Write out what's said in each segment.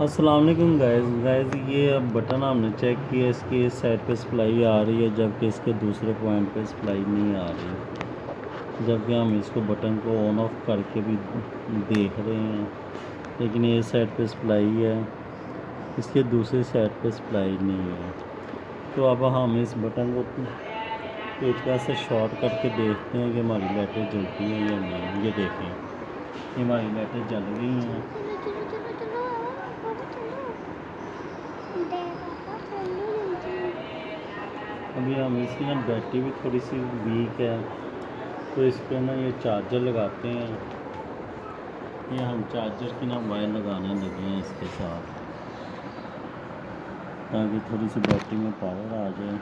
अस्सलाम वालेकुम गाइस ये अब बटन हमने चेक किया, इसकी इस साइड पे सप्लाई आ रही है जबकि इसके दूसरे पॉइंट पे सप्लाई नहीं आ रही। जबकि हम इसको बटन को ऑन ऑफ करके भी देख रहे हैं, लेकिन ये साइड पे सप्लाई है, इसके दूसरे साइड पे सप्लाई नहीं है। तो अब हम इस बटन को पेचकस से शॉर्ट करके देखते हैं कि हमारी लाइटें जलती हैं या नहीं। ये देखें, ये हमारी लाइटें जल गई हैं। चलो चलो चलो चलो पापा चलो दे पापा चलो जल्दी। अभी हम इसकी ना बैटरी भी थोड़ी सी वीक है, तो इस पर ना ये चार्जर लगाते हैं। ये हम चार्जर की ना वायर लगाने लगे हैं इसके साथ, ताकि थोड़ी सी बैटरी में पावर आ जाए।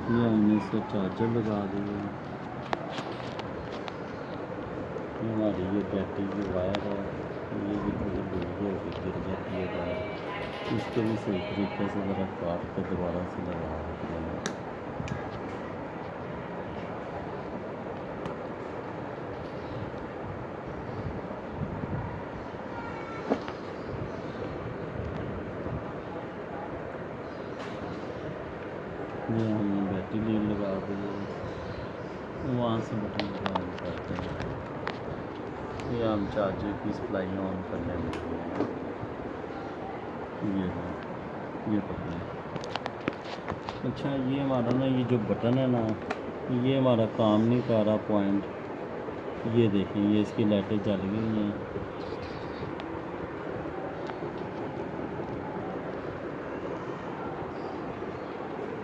ये हमने इसका चार्जर लगा दिया। ये हमारी ये बैटरी की वायर है, ये भी थोड़ी लूज होकर गिर जाती है वायर। इसको भी सही तरीके से ज़रा काट कर दोबारा से लगा देंगे। ये हमने बैटरी लीड लगा दी है, वहाँ से बटन को ऑन करते हैं। ये हम चार्जर की सप्लाई ऑन करने लगे हैं। ये है, ये पकड़ें। अच्छा, ये हमारा ना ये जो बटन है ना, ये हमारा काम नहीं कर रहा पॉइंट। ये देखें, ये इसकी लाइटें जल गई हैं।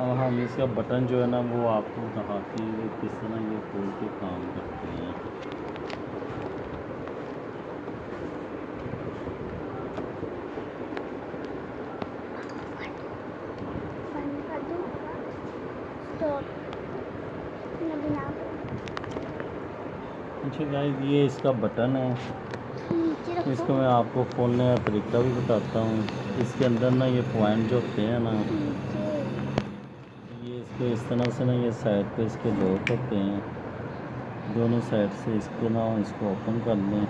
अब हम इसका बटन जो है ना वो आपको दिखाते हैं किस तरह ये खोल के काम करते हैं। बंद कर दो स्टॉप ना बिना अच्छा गाइस, ये इसका बटन है। नीचे रखो। इसको मैं आपको खोलने का तरीका भी बताता हूँ। इसके अंदर ना ये पॉइंट जो होते हैं ना, नीचे ये इसको इस तरह से ना ये साइड पे इसके लॉक होते हैं। दोनों साइड से इसको ना इसको ओपन कर लें।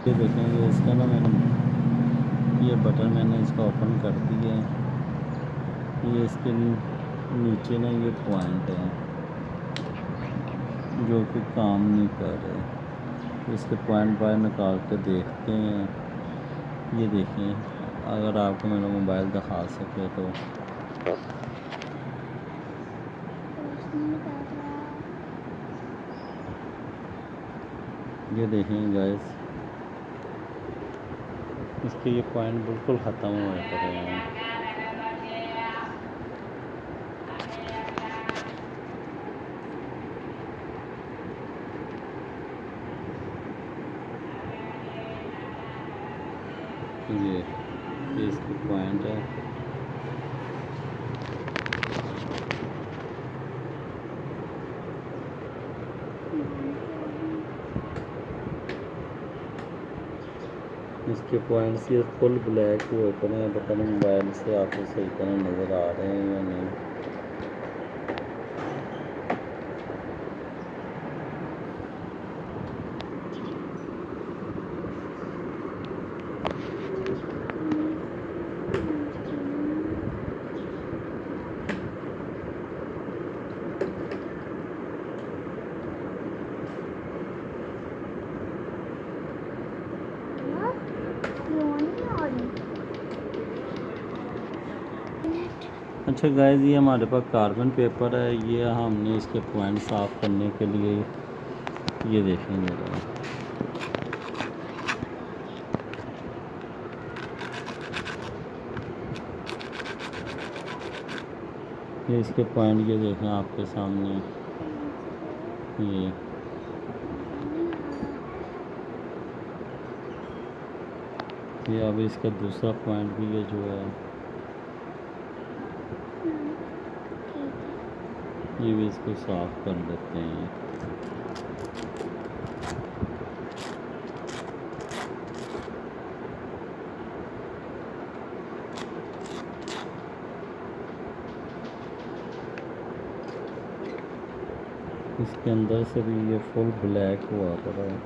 ये देखेंगे इसका ना मैंने ये बटन मैंने इसका ओपन कर दिया है। ये इसके नीचे ना ये पॉइंट है जो कि काम नहीं कर रहे। इसके पॉइंट बाहर निकाल के देखते हैं। ये देखें, अगर आपको मेरा मोबाइल दिखा सके तो। रोशनी निकाल रहा ये देखें गाइस, इसके ये पॉइंट बिल्कुल ख़त्म हुए पड़े हैं। ये इसकी पॉइंट है। इसके पॉइंट्स ये फुल ब्लैक हुए पड़े हैं। पता नहीं मोबाइल से आपको सही तरह नज़र आ रहे हैं या नहीं। अच्छा गाइस, ये हमारे पास कार्बन पेपर है। ये हमने इसके पॉइंट साफ़ करने के लिए ये देखेंगे ज़रा। ये इसके पॉइंट ये देखें आपके सामने। ये अब इसका दूसरा पॉइंट भी है जो है ठीक है। ये भी इसको साफ कर लेते हैं। इसके अंदर से भी ये फुल ब्लैक हुआ पड़ा है।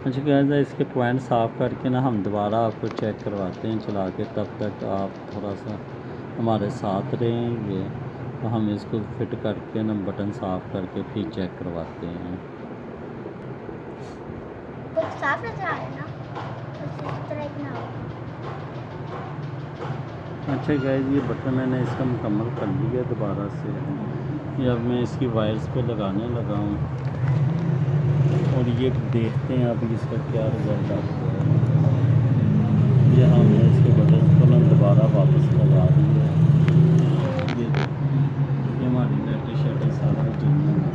अच्छा गाइस, इसके पॉइंट साफ़ करके ना हम दोबारा आपको चेक करवाते हैं चला के, तब तक आप थोड़ा सा हमारे साथ रहेंगे। तो हम इसको फिट करके ना बटन साफ़ करके फिर चेक करवाते हैं। कुछ साफ नजर आ रहा है ना, कुछ इस तरह की ना हो। अच्छा गाइस, ये बटन मैंने इसका मुकम्मल कर लिया दोबारा से। ये अब मैं इसकी वायर्स पे लगाने लगा हूँ और ये देखते हैं अब इसका क्या रिज़ल्ट आता है। ये हमने इसके बटन को ना दोबारा वापस लगा दिया है। ये हमारी लाइटें शाइटें सारा जेन्युइन है।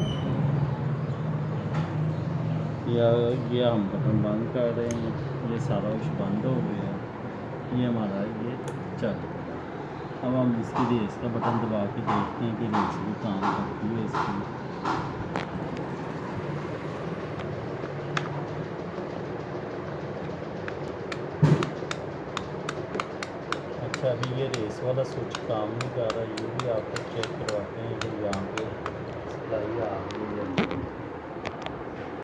ये हम बटन बंद कर रहे हैं, ये सारा कुछ बंद हो गया है। ये हमारा ये चल, अब हम इसकी रेस का बटन दबा के देखते हैं कि रेस भी काम करती है इसकी। अच्छा, अभी ये रेस वाला स्विच काम नहीं कर रहा, ये भी आपको चेक करवाते हैं कि यहाँ